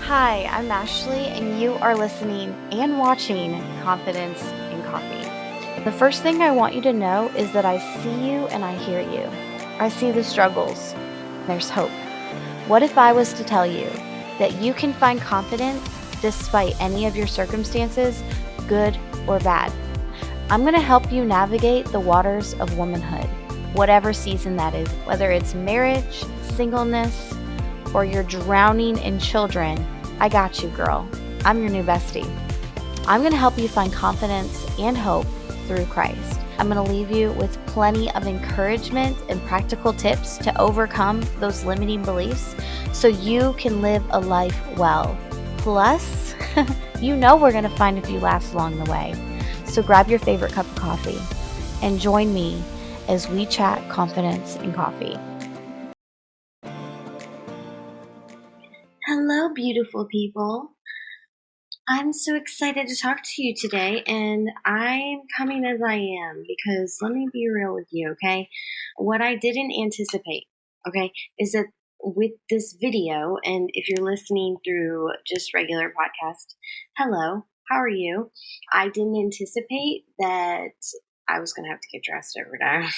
Hi, I'm Ashley, and you are listening and watching Confidence in Coffee. The first thing I want you to know is that I see you and I hear you. I see the struggles. There's hope. What if I was to tell you that you can find confidence despite any of your circumstances, good or bad? I'm going to help you navigate the waters of womanhood, whatever season that is, whether it's marriage, singleness, or you're drowning in children. I got you, girl. I'm your new bestie. I'm going to help you find confidence and hope through Christ. I'm going to leave you with plenty of encouragement and practical tips to overcome those limiting beliefs so you can live a life well. Plus, we're going to find a few laughs along the way. So grab your favorite cup of coffee and join me as we chat confidence in coffee. Hello, beautiful people. I'm so excited to talk to you today, and I'm coming as I am because let me be real with you, okay? What I didn't anticipate, okay, is that with this video, and if you're listening through just regular podcast, hello, how are you? I didn't anticipate that I was going to have to get dressed every day.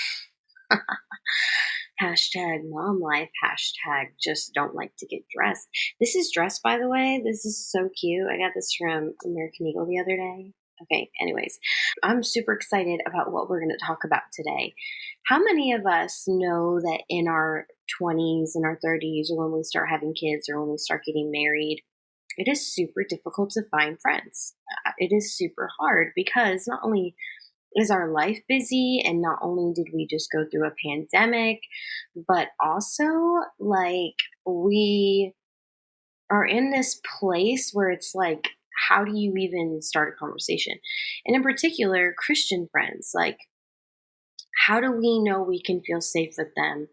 Hashtag mom life, hashtag just don't like to get dressed. This is dressed, by the way. This is so cute. I got this from American Eagle the other day. Okay, anyways, I'm super excited about what we're going to talk about today. How many of us know that in our 20s and our 30s, or when we start having kids, or when we start getting married, it is super difficult to find friends? It is super hard because not only is our life busy, and not only did we just go through a pandemic, but also like we are in this place where it's like, how do you even start a conversation? And in particular, Christian friends, like, how do we know we can feel safe with them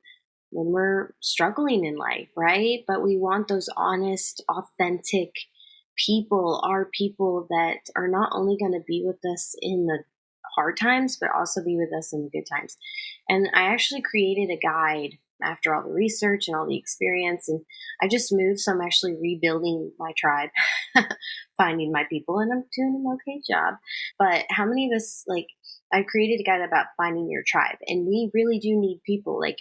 when we're struggling in life, right? But we want those honest, authentic people, our people that are not only going to be with us in the hard times, but also be with us in the good times. And I actually created a guide after all the research and all the experience. And I just moved, so I'm actually rebuilding my tribe, finding my people, and I'm doing an okay job. But how many of us, like, I created a guide about finding your tribe, and we really do need people. Like,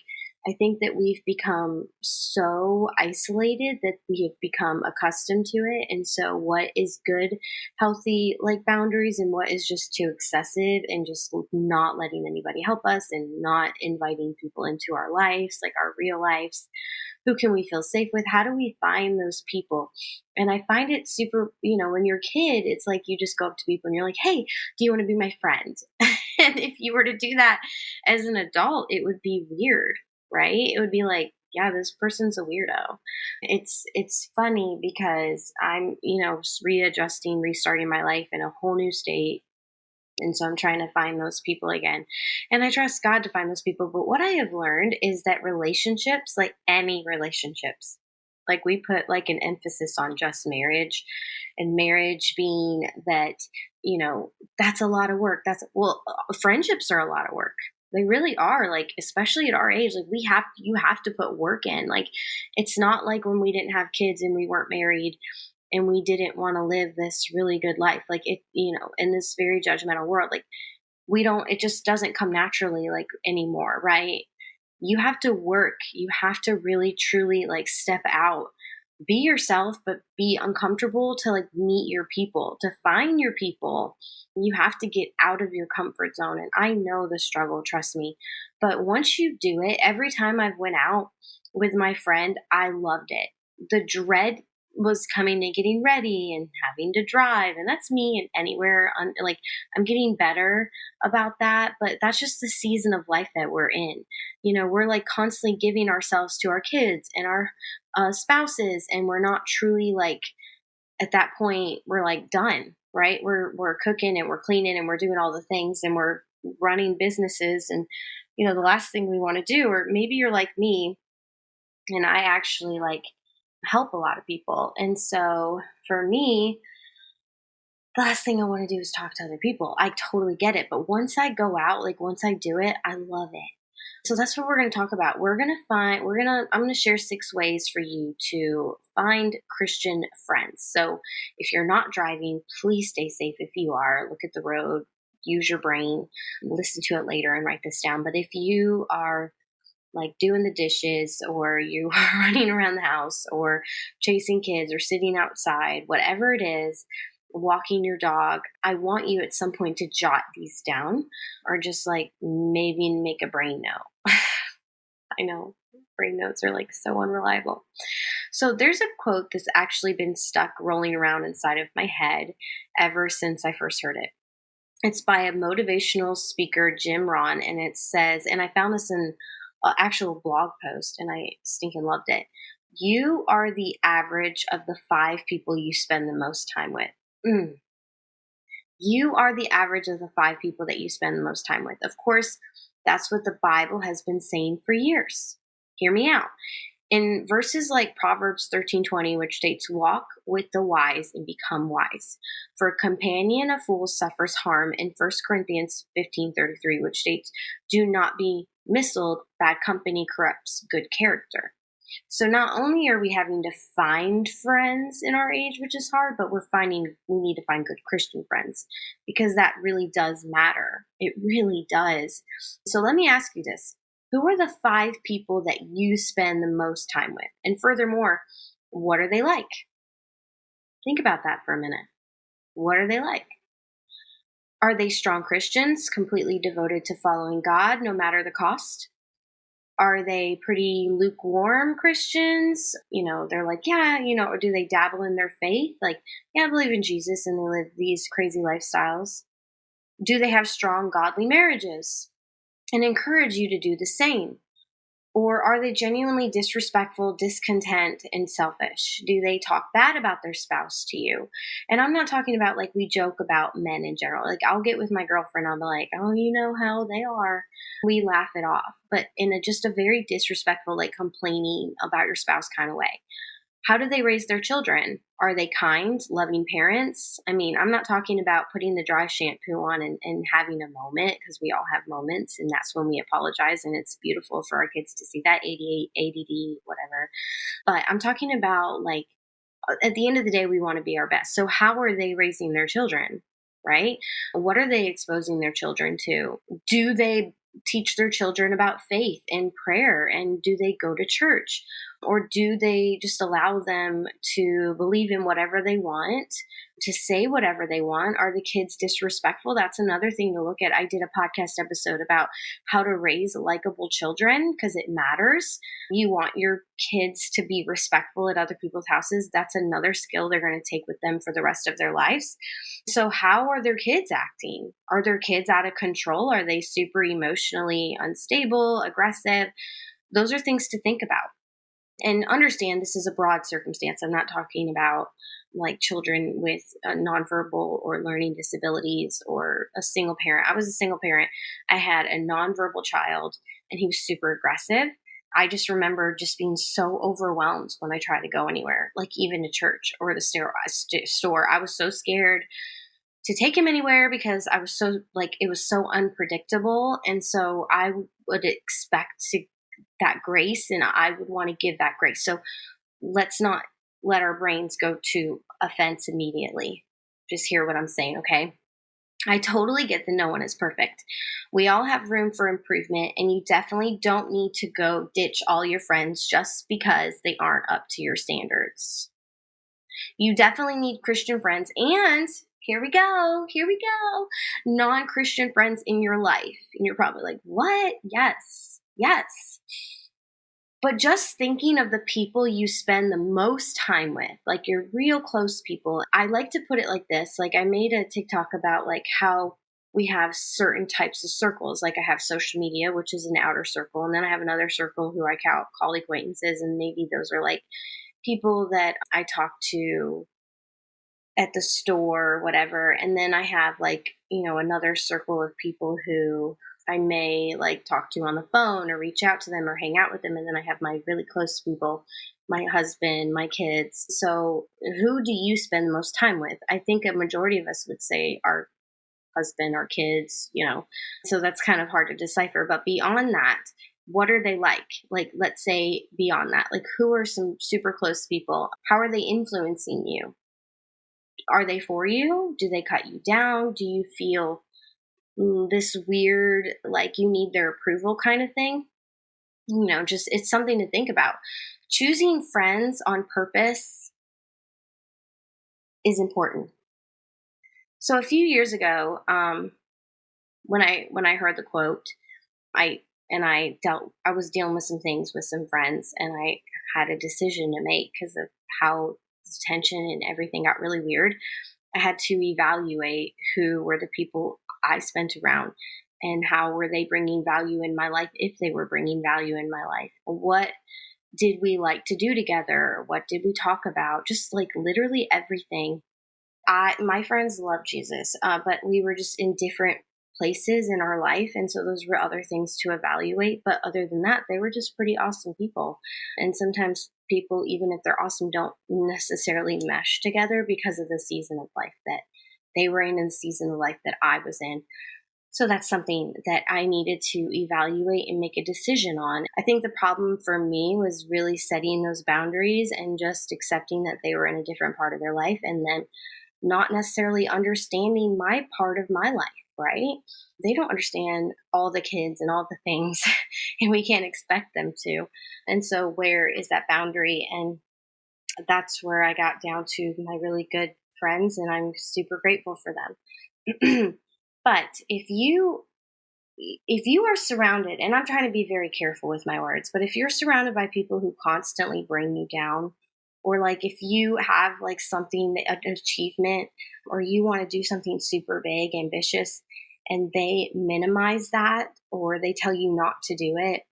I think that we've become so isolated that we have become accustomed to it. And so what is good, healthy, like boundaries, and what is just too excessive, and just not letting anybody help us and not inviting people into our lives, like our real lives. Who can we feel safe with? How do we find those people? And I find it super, when you're a kid, it's like you just go up to people and you're like, hey, do you want to be my friend? And if you were to do that as an adult, it would be weird, right? It would be like, yeah, this person's a weirdo. It's funny because I'm, readjusting, restarting my life in a whole new state. And so I'm trying to find those people again. And I trust God to find those people. But what I have learned is that relationships, like any relationships, like we put like an emphasis on just marriage, and marriage being that, that's a lot of work. Friendships are a lot of work. They really are, like, especially at our age, like you have to put work in. Like, it's not like when we didn't have kids and we weren't married and we didn't want to live this really good life. Like, it, in this very judgmental world, like, it just doesn't come naturally, like, anymore, right? You have to work. You have to really, truly, like, step out, be yourself, but be uncomfortable to, like, meet your people, to find your people. You have to get out of your comfort zone. And I know the struggle, trust me. But once you do it, every time I've went out with my friend, I loved it. The dread was coming and getting ready and having to drive, and that's me, and anywhere like, I'm getting better about that, but that's just the season of life that we're in. We're like constantly giving ourselves to our kids and our spouses, and we're not truly, like, at that point we're like done, right? We're cooking and we're cleaning and we're doing all the things and we're running businesses, and the last thing we want to do, or maybe you're like me and I actually, like, help a lot of people. And so for me, the last thing I want to do is talk to other people. I totally get it. But once I go out, like, once I do it, I love it. So that's what we're going to talk about. I'm going to share 6 ways for you to find Christian friends. So if you're not driving, please stay safe. If you are, look at the road, use your brain, listen to it later and write this down. But if you are like doing the dishes, or you are running around the house, or chasing kids, or sitting outside, whatever it is, walking your dog, I want you at some point to jot these down, or just like maybe make a brain note. I know brain notes are like so unreliable. So there's a quote that's actually been stuck rolling around inside of my head ever since I first heard it. It's by a motivational speaker, Jim Rohn, and it says, and I found this in an actual blog post, and I stinking loved it. You are the average of the 5 people you spend the most time with. You are the average of the 5 people that you spend the most time with. Of course, that's what the Bible has been saying for years. Hear me out. In verses like Proverbs 13:20, which states, "Walk with the wise and become wise. For a companion of fools suffers harm," and 1 Corinthians 15:33, which states, "Do not be misled, bad company corrupts good character." So not only are we having to find friends in our age, which is hard, but we need to find good Christian friends, because that really does matter. It really does. So let me ask you this. Who are the 5 people that you spend the most time with? And furthermore, what are they like? Think about that for a minute. What are they like? Are they strong Christians, completely devoted to following God no matter the cost? Are they pretty lukewarm Christians? They're like, yeah, or do they dabble in their faith? Like, yeah, I believe in Jesus, and they live these crazy lifestyles. Do they have strong, godly marriages and encourage you to do the same? Or are they genuinely disrespectful, discontent, and selfish? Do they talk bad about their spouse to you? And I'm not talking about like we joke about men in general. Like I'll get with my girlfriend, I'll be like, oh, you know how they are. We laugh it off, but in just a very disrespectful, like complaining about your spouse kind of way. How do they raise their children? Are they kind, loving parents? I mean, I'm not talking about putting the dry shampoo on and having a moment, because we all have moments, and that's when we apologize, and it's beautiful for our kids to see that, ADD, whatever. But I'm talking about like, at the end of the day, we want to be our best. So how are they raising their children, right? What are they exposing their children to? Do they teach their children about faith and prayer? And do they go to church? Or do they just allow them to believe in whatever they want, to say whatever they want? Are the kids disrespectful? That's another thing to look at. I did a podcast episode about how to raise likable children, because it matters. You want your kids to be respectful at other people's houses. That's another skill they're going to take with them for the rest of their lives. So how are their kids acting? Are their kids out of control? Are they super emotionally unstable, aggressive? Those are things to think about. And understand this is a broad circumstance. I'm not talking about like children with nonverbal or learning disabilities, or a single parent. I was a single parent. I had a nonverbal child, and he was super aggressive. I just remember just being so overwhelmed when I tried to go anywhere, like even to church or the store. I was so scared to take him anywhere, because I was so like, it was so unpredictable. And so I would expect that grace, and I would want to give that grace. So let's not let our brains go to offense immediately. Just hear what I'm saying, okay? I totally get that no one is perfect. We all have room for improvement, and you definitely don't need to go ditch all your friends just because they aren't up to your standards. You definitely need Christian friends, and here we go, non-Christian friends in your life. And you're probably like, what? Yes. But just thinking of the people you spend the most time with, like your real close people. I like to put it like this. Like I made a TikTok about like how we have certain types of circles. Like I have social media, which is an outer circle. And then I have another circle who I call acquaintances. And maybe those are like people that I talk to at the store or whatever. And then I have like, another circle of people who I may like talk to on the phone or reach out to them or hang out with them. And then I have my really close people, my husband, my kids. So who do you spend the most time with? I think a majority of us would say our husband, our kids, so that's kind of hard to decipher. But beyond that, What are they like? Like, let's say beyond that, like, who are some super close people? How are they influencing you? Are they for you? Do they cut you down? Do you feel this weird, like you need their approval kind of thing? Just it's something to think about. Choosing friends on purpose is important. So a few years ago, when I heard the quote, I I was dealing with some things with some friends, and I had a decision to make because of how the tension and everything got really weird. I had to evaluate who were the people I spent around and how were they bringing value in my life, if they were bringing value in my life. What did we like to do together? What did we talk about? Just like literally everything. My friends love Jesus, but we were just in different places in our life, and so those were other things to evaluate. But other than that, they were just pretty awesome people. And sometimes people, even if they're awesome, don't necessarily mesh together because of the season of life that they were in and the season of life that I was in. So that's something that I needed to evaluate and make a decision on. I think the problem for me was really setting those boundaries and just accepting that they were in a different part of their life, and then not necessarily understanding my part of my life, right? They don't understand all the kids and all the things, and we can't expect them to. And so, where is that boundary? And that's where I got down to my really good friends, and I'm super grateful for them. But if you are surrounded, and I'm trying to be very careful with my words, but if you're surrounded by people who constantly bring you down, or like if you have like something, an achievement, or you want to do something super big, ambitious, and they minimize that, or they tell you not to do it,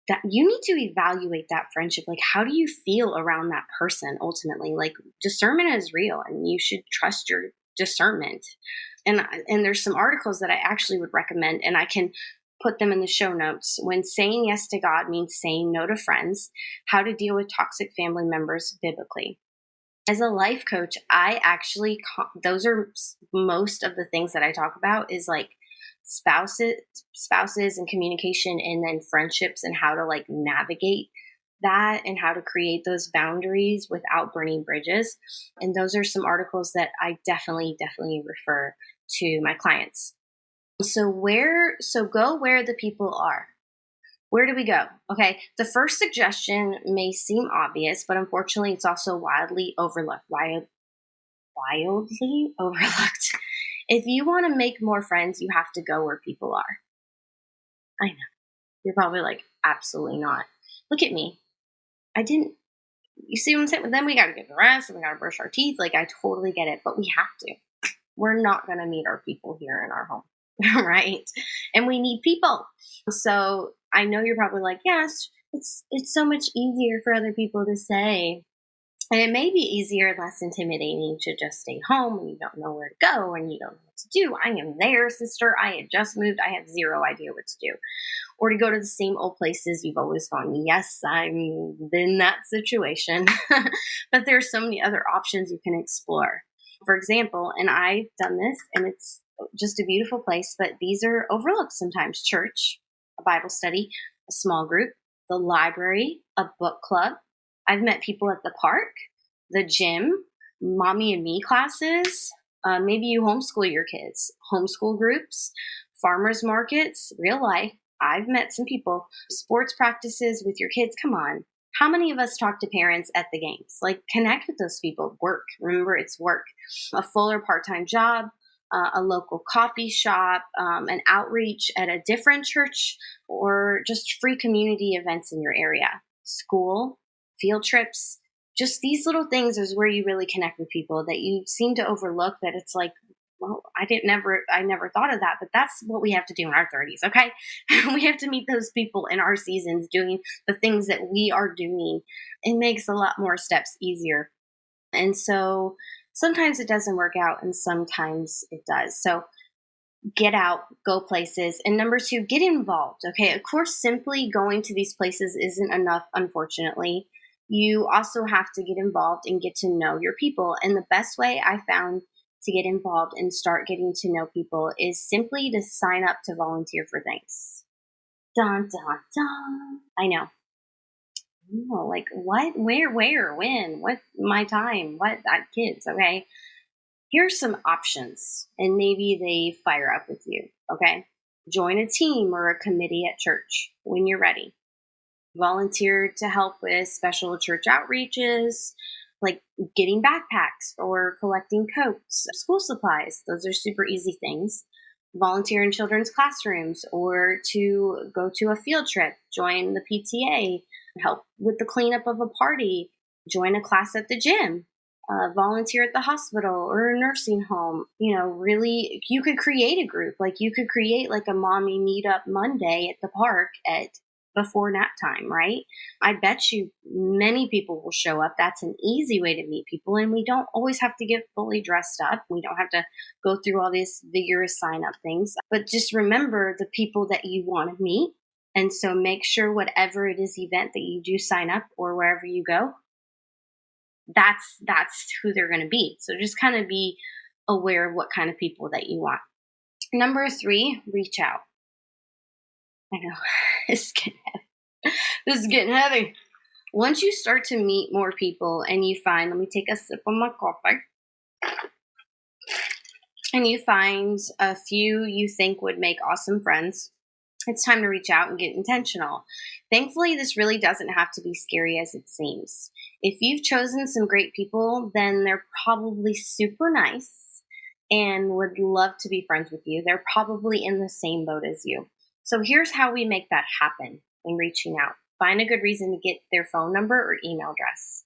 that you need to evaluate that friendship. Like, how do you feel around that person ultimately? Like, discernment is real, and you should trust your discernment. And there's some articles that I actually would recommend, and I can put them in the show notes. When saying yes to God means saying no to friends, how to deal with toxic family members biblically. As a life coach, I actually, those are most of the things that I talk about, is like spouses and communication, and then friendships, and how to like navigate that, and how to create those boundaries without burning bridges. And those are some articles that I definitely refer to my clients. So go where the people are. Where do we go? Okay, the first suggestion may seem obvious, but unfortunately it's also wildly overlooked. Wildly overlooked. If you want to make more friends, you have to go where people are. I know. You're probably like, absolutely not. Look at me. You see what I'm saying? But then we got to get dressed and we got to brush our teeth. Like, I totally get it, but we have to. We're not going to meet our people here in our home, right? And we need people. So I know you're probably like, yes, it's so much easier for other people to say. And it may be easier and less intimidating to just stay home when you don't know where to go and you don't know what to do. I am there, sister. I had just moved. I have zero idea what to do. Or to go to the same old places you've always gone. Yes, I'm in that situation. But there's so many other options you can explore. For example, and I've done this, and it's just a beautiful place, but these are overlooked sometimes. Church, a Bible study, a small group, the library, a book club. I've met people at the park, the gym, mommy and me classes. Maybe you homeschool your kids, homeschool groups, farmers markets, real life. I've met some people, sports practices with your kids. Come on. How many of us talk to parents at the games? Like, connect with those people. Work. Remember, it's work. A full or part-time job, a local coffee shop, an outreach at a different church, or just free community events in your area. School, field trips. Just these little things is where you really connect with people that you seem to overlook, that it's like, well, I never thought of that, but that's what we have to do in our 30s, okay? We have to meet those people in our seasons doing the things that we are doing. It makes a lot more steps easier. And so sometimes it doesn't work out and sometimes it does. So get out, go places. And number 2, get involved, okay? Of course, simply going to these places isn't enough, unfortunately. You also have to get involved and get to know your people. And the best way I found to get involved and start getting to know people is simply to sign up to volunteer for things. Dun, dun, dun. I know. Oh, like what? Where, when? What? My time? What? Kids? Okay. Here's some options, and maybe they fire up with you. Okay. Join a team or a committee at church when you're ready. Volunteer to help with special church outreaches, like getting backpacks or collecting coats, school supplies. Those are super easy things. Volunteer in children's classrooms or to go to a field trip, join the PTA, help with the cleanup of a party, join a class at the gym, volunteer at the hospital or a nursing home. Really, you could create a group. Like you could create like a mommy meetup Monday at the park at before nap time, right? I bet you many people will show up. That's an easy way to meet people. And we don't always have to get fully dressed up. We don't have to go through all these vigorous sign up things. But just remember the people that you want to meet. And so make sure whatever it is event that you do sign up or wherever you go, that's who they're going to be. So just kind of be aware of what kind of people that you want. Number 3, reach out. I know this is getting heavy. Once you start to meet more people and you find, let me take a sip of my coffee, and you find a few you think would make awesome friends, it's time to reach out and get intentional. Thankfully, this really doesn't have to be scary as it seems. If you've chosen some great people, then they're probably super nice and would love to be friends with you. They're probably in the same boat as you. So here's how we make that happen when reaching out. Find a good reason to get their phone number or email address.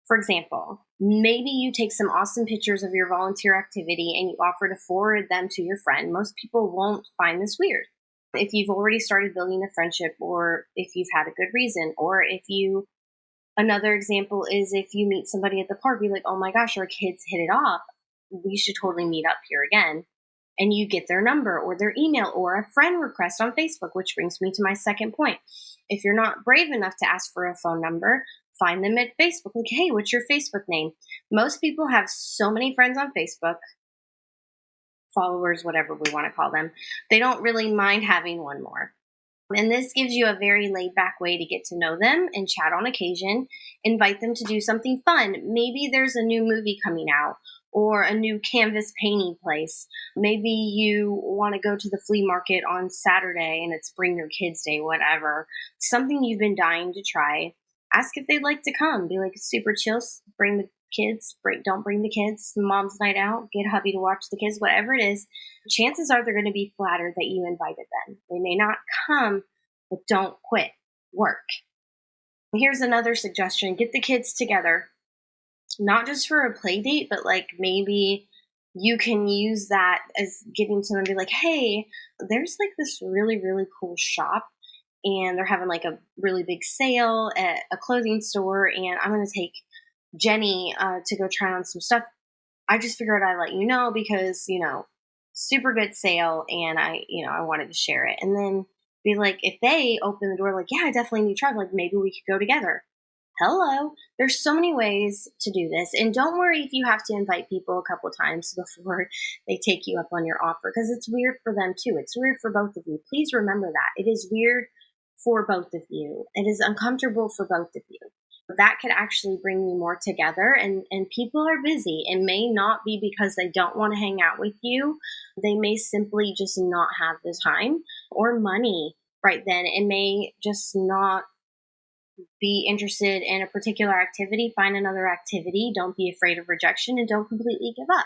For example, maybe you take some awesome pictures of your volunteer activity and you offer to forward them to your friend. Most people won't find this weird. If you've already started building a friendship, or if you've had a good reason, or another example is if you meet somebody at the park, be like, oh my gosh, our kids hit it off. We should totally meet up here again. And you get their number or their email or a friend request on Facebook, which brings me to my second point. If you're not brave enough to ask for a phone number, find them at Facebook. Like, hey, what's your Facebook name? Most people have so many friends on Facebook, followers, whatever we want to call them. They don't really mind having one more. And this gives you a very laid back way to get to know them and chat on occasion. Invite them to do something fun. Maybe there's a new movie coming out or a new canvas painting place. Maybe you want to go to the flea market on Saturday and it's Bring Your Kids Day, whatever. Something you've been dying to try. Ask if they'd like to come. Be like, super chill. Bring the kids. Don't bring the kids. Mom's night out. Get hubby to watch the kids. Whatever it is. Chances are they're going to be flattered that you invited them. They may not come, but don't quit. Work. Here's another suggestion. Get the kids together. Not just for a play date, but like maybe you can use that as getting to them, be like, hey, there's like this really, really cool shop and they're having like a really big sale at a clothing store, and I'm going to take Jenny to go try on some stuff. I just figured I'd let you know because, super good sale, and I wanted to share it. And then be like, if they open the door, like, yeah, I definitely need to try, like maybe we could go together. Hello. There's so many ways to do this. And don't worry if you have to invite people a couple times before they take you up on your offer, because it's weird for them too. It's weird for both of you. Please remember that. It is weird for both of you. It is uncomfortable for both of you. That could actually bring you more together, and people are busy. It may not be because they don't want to hang out with you. They may simply just not have the time or money right then. It may just not be interested in a particular activity. Find another activity. Don't be afraid of rejection, and don't completely give up.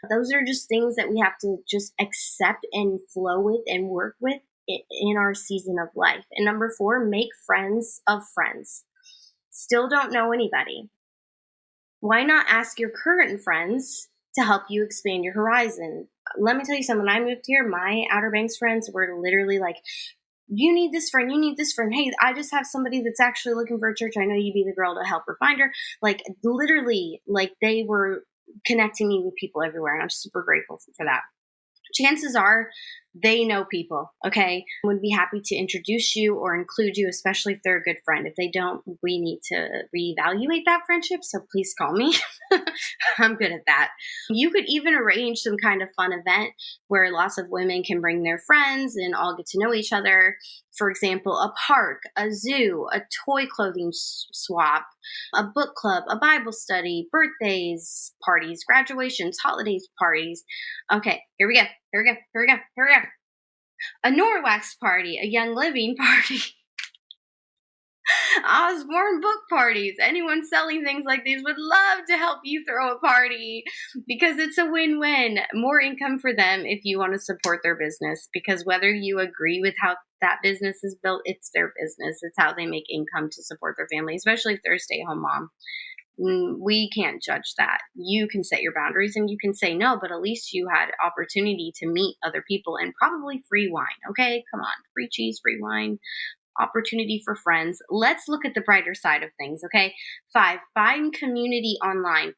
Those are just things that we have to just accept and flow with and work with in our season of life. And number 4, make friends of friends. Still don't know anybody. Why not ask your current friends to help you expand your horizon? Let me tell you something. When I moved here, my Outer Banks friends were literally like, you need this friend, you need this friend. Hey, I just have somebody that's actually looking for a church. I know you'd be the girl to help her find her. Like literally, like they were connecting me with people everywhere. And I'm super grateful for that. Chances are they know people, okay? Would be happy to introduce you or include you, especially if they're a good friend. If they don't, we need to reevaluate that friendship. So please call me. I'm good at that. You could even arrange some kind of fun event where lots of women can bring their friends and all get to know each other. For example, a park, a zoo, a toy clothing swap, a book club, a Bible study, birthdays, parties, graduations, holidays, parties. Okay, here we go. Here we go. Here we go. Here we go. A Norwax party, a Young Living party. Osborne book parties. Anyone selling things like these would love to help you throw a party because it's a win-win. More income for them if you want to support their business, because whether you agree with how that business is built, it's their business. It's how they make income to support their family, especially if they're a stay-at-home mom. We can't judge that. You can set your boundaries and you can say no, but at least you had opportunity to meet other people and probably free wine. Okay, come on, free cheese, free wine, opportunity for friends. Let's look at the brighter side of things, okay? 5, find community online.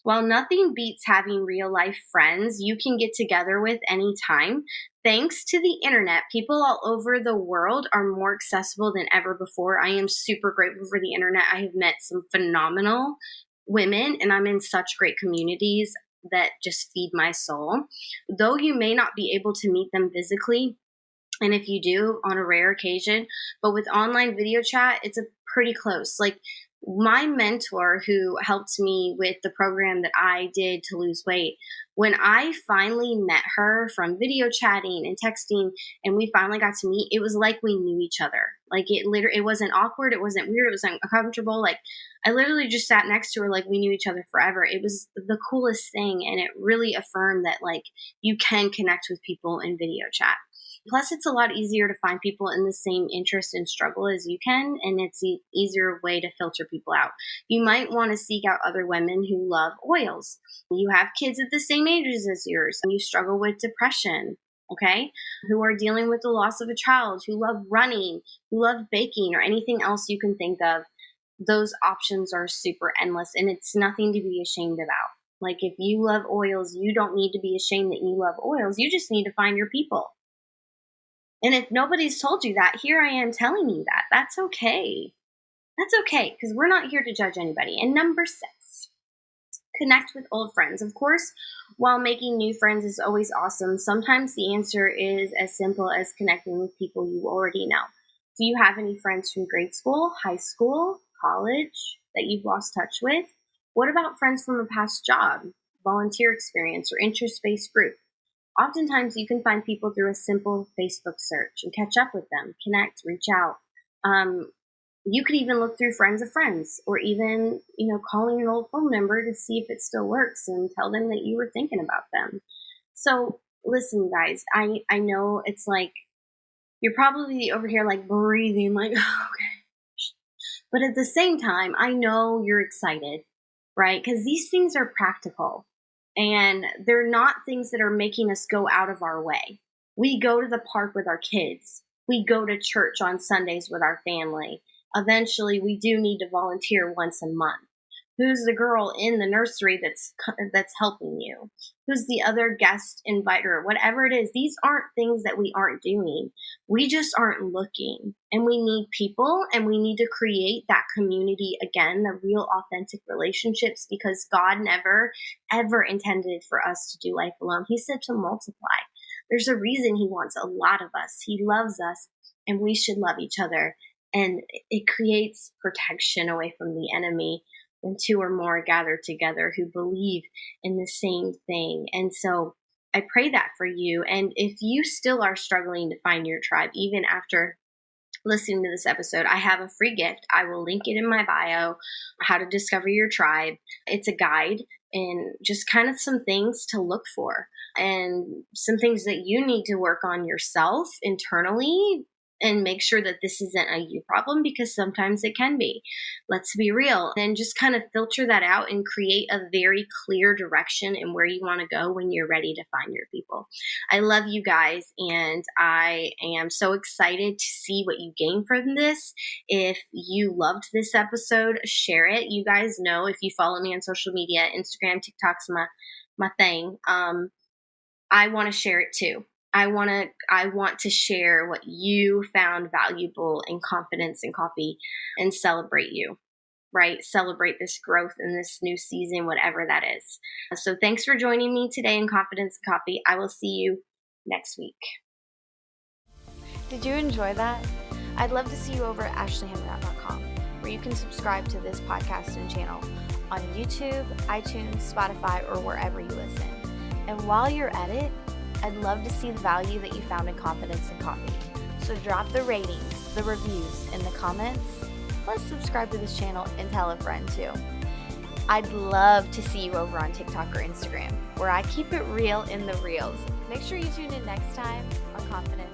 While nothing beats having real life friends you can get together with anytime, thanks to the internet, people all over the world are more accessible than ever before. I am super grateful for the internet. I have met some phenomenal women, and I'm in such great communities that just feed my soul. Though you may not be able to meet them physically, and if you do, on a rare occasion, but with online video chat, it's a pretty close. Like my mentor who helped me with the program that I did to lose weight, when I finally met her from video chatting and texting and we finally got to meet, it was like we knew each other. Like it wasn't awkward. It wasn't weird. It wasn't uncomfortable. Like I literally just sat next to her like we knew each other forever. It was the coolest thing. And it really affirmed that like you can connect with people in video chat. Plus, it's a lot easier to find people in the same interest and struggle as you can, and it's an easier way to filter people out. You might want to seek out other women who love oils. You have kids at the same ages as yours, and you struggle with depression, okay? Who are dealing with the loss of a child, who love running, who love baking, or anything else you can think of. Those options are super endless, and it's nothing to be ashamed about. Like, if you love oils, you don't need to be ashamed that you love oils. You just need to find your people. And if nobody's told you that, here I am telling you that. That's okay. That's okay, because we're not here to judge anybody. And number 6, connect with old friends. Of course, while making new friends is always awesome, sometimes the answer is as simple as connecting with people you already know. Do you have any friends from grade school, high school, college that you've lost touch with? What about friends from a past job, volunteer experience, or interest-based group? Oftentimes, you can find people through a simple Facebook search and catch up with them, connect, reach out. You could even look through friends of friends, or even, calling an old phone number to see if it still works and tell them that you were thinking about them. So listen, guys, I know it's like, you're probably over here like breathing like, oh, okay. But at the same time, I know you're excited, right? Because these things are practical. And they're not things that are making us go out of our way. We go to the park with our kids. We go to church on Sundays with our family. Eventually, we do need to volunteer once a month. Who's the girl in the nursery that's helping you? Who's the other guest inviter? Whatever it is, these aren't things that we aren't doing. We just aren't looking. And we need people, and we need to create that community again, the real authentic relationships, because God never, ever intended for us to do life alone. He said to multiply. There's a reason he wants a lot of us. He loves us, and we should love each other. And it creates protection away from the enemy when 2 or more gather together who believe in the same thing. And so I pray that for you. And if you still are struggling to find your tribe, even after listening to this episode, I have a free gift. I will link it in my bio, How to Discover Your Tribe. It's a guide and just kind of some things to look for and some things that you need to work on yourself internally, and make sure that this isn't a you problem, because sometimes it can be. Let's be real. And just kind of filter that out and create a very clear direction in where you want to go when you're ready to find your people. I love you guys, and I am so excited to see what you gain from this. If you loved this episode, share it. You guys know, if you follow me on social media, Instagram, TikTok's my thing. I want to share it too. I want to share what you found valuable in Confidence in Coffee and celebrate you. right? Celebrate this growth in this new season, whatever that is. So thanks for joining me today in Confidence and Coffee. I will see you next week. Did you enjoy that? I'd love to see you over at ashleyhamrat.com, where you can subscribe to this podcast and channel on YouTube, iTunes, Spotify, or wherever you listen. And while you're at it, I'd love to see the value that you found in Confidence and Coffee. So drop the ratings, the reviews, and the comments. Plus subscribe to this channel and tell a friend too. I'd love to see you over on TikTok or Instagram, where I keep it real in the reels. Make sure you tune in next time on Confidence